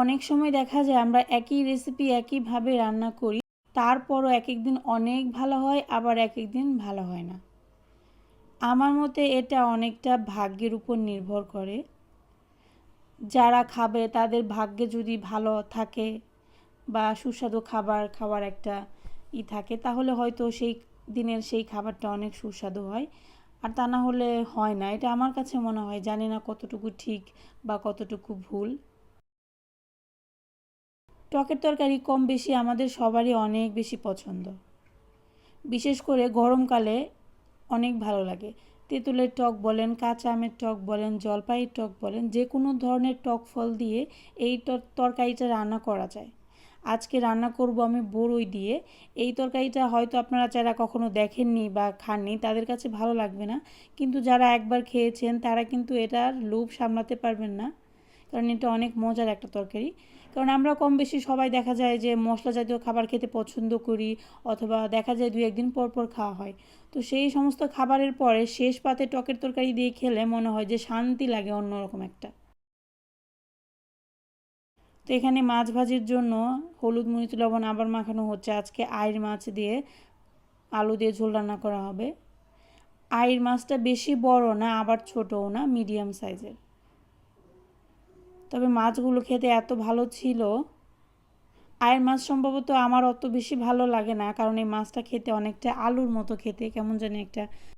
অনেক সময় দেখা যায় আমরা একই রেসিপি একইভাবে রান্না করি, তারপরও এক এক দিন অনেক ভালো হয়, আবার এক এক দিন ভালো হয় না। আমার মতে এটা অনেকটা ভাগ্যের উপর নির্ভর করে। যারা খাবে তাদের ভাগ্যে যদি ভালো থাকে বা সুস্বাদু খাবার খাওয়ার একটা থাকে, তাহলে হয়তো সেই দিনের সেই খাবারটা অনেক সুস্বাদু হয়। আর তা না হলে হয় না, এটা আমার কাছে মনে হয়। জানি না কতটুকু ঠিক বা কতটুকু ভুল। টকের তরকারি কম বেশি আমাদের সবারই অনেক বেশি পছন্দ, বিশেষ করে গরমকালে অনেক ভালো লাগে। তেঁতুলের টক বলেন, কাঁচা আমের টক বলেন, জলপাইয়ের টক বলেন, যে কোনো ধরনের টক ফল দিয়ে এই তরকারিটা রান্না করা যায়। আজকে রান্না করব আমি বড়ই দিয়ে। এই তরকারিটা হয়তো আপনারা যারা কখনো দেখেননি বা খাননি তাদের কাছে ভালো লাগবে না, কিন্তু যারা একবার খেয়েছেন তারা কিন্তু এটার লোভ সামলাতে পারবেন না, কারণ এটা অনেক মজার একটা তরকারি। কারণ আমরা কম বেশি সবাই দেখা যায় যে মশলা জাতীয় খাবার খেতে পছন্দ করি, অথবা দেখা যায় 2-1 দিন পর পর খাওয়া হয়। তো সেই সমস্ত খাবারের পরে শেষ পাতে টকের তরকারি দিয়ে খেলে মনে হয় যে শান্তি লাগে অন্যরকম একটা। তো এখানে মাছ ভাজির জন্য হলুদ মরিচ লবণ আবার মাখানো হচ্ছে। আজকে আইড় মাছ দিয়ে আলু দিয়ে ঝোল রান্না করা হবে। আইড় মাছটা বেশি বড় না আবার ছোটও না, মিডিয়াম সাইজের। তবে মাছগুলো খেতে এত ভালো ছিল। আয়ের মাছ সম্ভবত আমার অত বেশি ভালো লাগে না, কারণ এই মাছটা খেতে অনেকটা আলুর মতো, খেতে কেমন জানি একটা